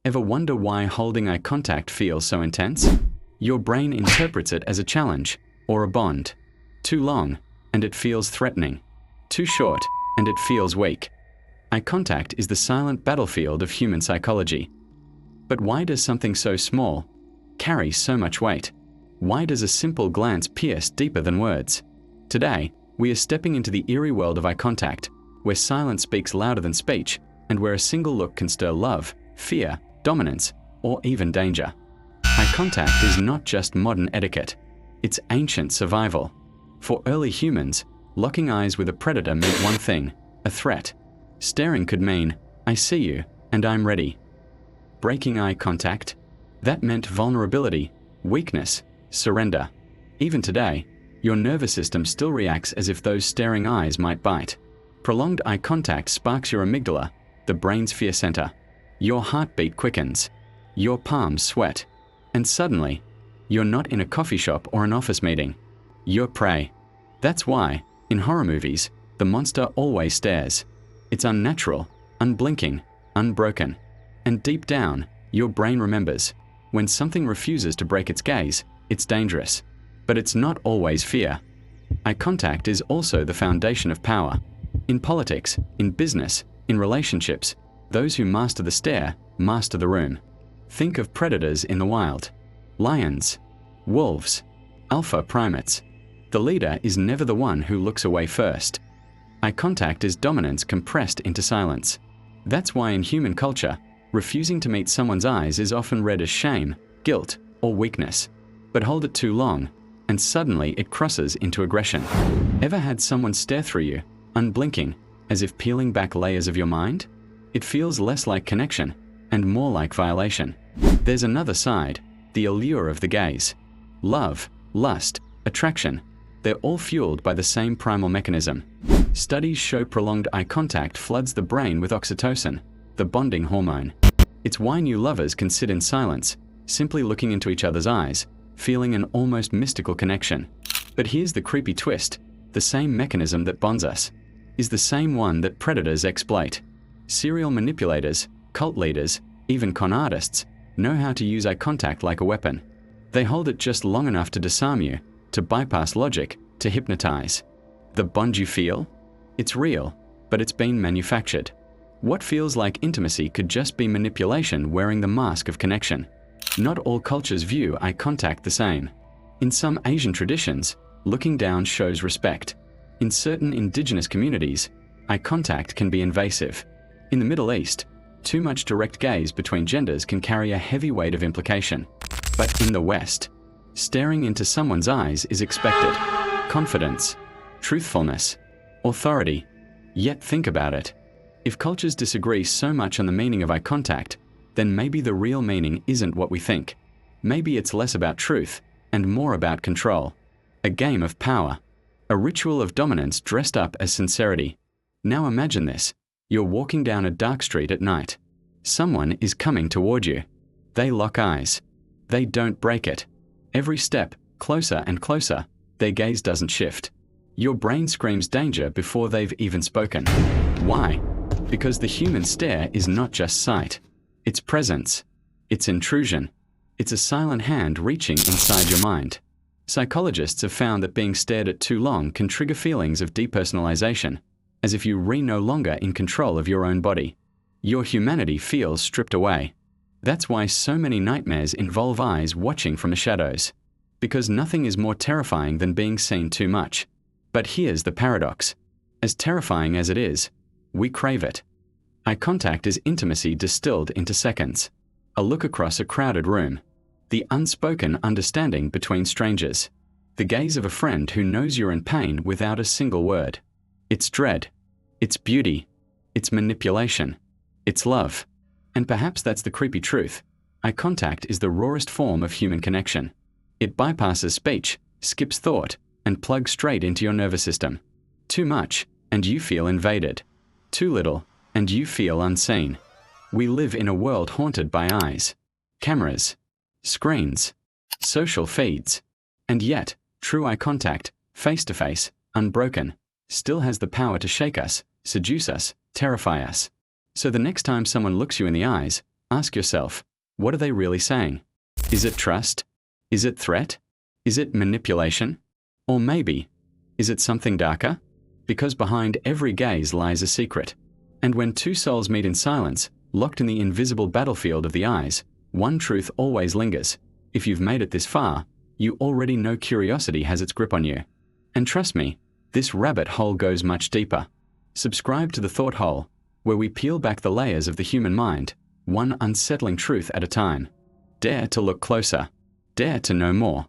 Ever wonder why holding eye contact feels so intense? Your brain interprets it as a challenge or a bond. Too long, and it feels threatening. Too short, and it feels weak. Eye contact is the silent battlefield of human psychology. But why does something so small carry so much weight? Why does a simple glance pierce deeper than words? Today, we are stepping into the eerie world of eye contact, where silence speaks louder than speech, and where a single look can stir love, fear, dominance, or even danger. Eye contact is not just modern etiquette, it's ancient survival. For early humans, locking eyes with a predator meant one thing: a threat. Staring could mean, I see you, and I'm ready. Breaking eye contact, that meant vulnerability, weakness, surrender. Even today, your nervous system still reacts as if those staring eyes might bite. Prolonged eye contact sparks your amygdala, the brain's fear center. Your heartbeat quickens, your palms sweat, and suddenly, you're not in a coffee shop or an office meeting. You're prey. That's why, in horror movies, the monster always stares. It's unnatural, unblinking, unbroken. And deep down, your brain remembers. When something refuses to break its gaze, it's dangerous. But it's not always fear. Eye contact is also the foundation of power. In politics, in business, in relationships, those who master the stare master the room. Think of predators in the wild. Lions, wolves, alpha primates. The leader is never the one who looks away first. Eye contact is dominance compressed into silence. That's why in human culture, refusing to meet someone's eyes is often read as shame, guilt, or weakness. But hold it too long, and suddenly it crosses into aggression. Ever had someone stare through you, unblinking, as if peeling back layers of your mind? It feels less like connection, and more like violation. There's another side, the allure of the gaze. Love, lust, attraction, they're all fueled by the same primal mechanism. Studies show prolonged eye contact floods the brain with oxytocin, the bonding hormone. It's why new lovers can sit in silence, simply looking into each other's eyes, feeling an almost mystical connection. But here's the creepy twist: the same mechanism that bonds us is the same one that predators exploit. Serial manipulators, cult leaders, even con artists know how to use eye contact like a weapon. They hold it just long enough to disarm you, to bypass logic, to hypnotize. The bond you feel? It's real, but it's been manufactured. What feels like intimacy could just be manipulation wearing the mask of connection. Not all cultures view eye contact the same. In some Asian traditions, looking down shows respect. In certain indigenous communities, eye contact can be invasive. In the Middle East, too much direct gaze between genders can carry a heavy weight of implication. But in the West, staring into someone's eyes is expected. Confidence, truthfulness, authority. Yet think about it. If cultures disagree so much on the meaning of eye contact, then maybe the real meaning isn't what we think. Maybe it's less about truth and more about control. A game of power. A ritual of dominance dressed up as sincerity. Now imagine this. You're walking down a dark street at night. Someone is coming toward you. They lock eyes. They don't break it. Every step, closer and closer, their gaze doesn't shift. Your brain screams danger before they've even spoken. Why? Because the human stare is not just sight. It's presence. It's intrusion. It's a silent hand reaching inside your mind. Psychologists have found that being stared at too long can trigger feelings of depersonalization, as if you were no longer in control of your own body. Your humanity feels stripped away. That's why so many nightmares involve eyes watching from the shadows. Because nothing is more terrifying than being seen too much. But here's the paradox. As terrifying as it is, we crave it. Eye contact is intimacy distilled into seconds. A look across a crowded room. The unspoken understanding between strangers. The gaze of a friend who knows you're in pain without a single word. It's dread. It's beauty. It's manipulation. It's love. And perhaps that's the creepy truth. Eye contact is the rawest form of human connection. It bypasses speech, skips thought, and plugs straight into your nervous system. Too much, and you feel invaded. Too little, and you feel unseen. We live in a world haunted by eyes, cameras, screens, social feeds. And yet, true eye contact, face-to-face, unbroken, still has the power to shake us, seduce us, terrify us. So the next time someone looks you in the eyes, Ask yourself, what are they really saying? Is it trust? Is it threat? Is it manipulation? Or maybe, is it something darker? Because behind every gaze lies a secret. And when two souls meet in silence, locked in the invisible battlefield of the eyes, one truth always lingers. If you've made it this far, you already know curiosity has its grip on you. And trust me, this rabbit hole goes much deeper. Subscribe to the Thought Hole, where we peel back the layers of the human mind, one unsettling truth at a time. Dare to look closer. Dare to know more.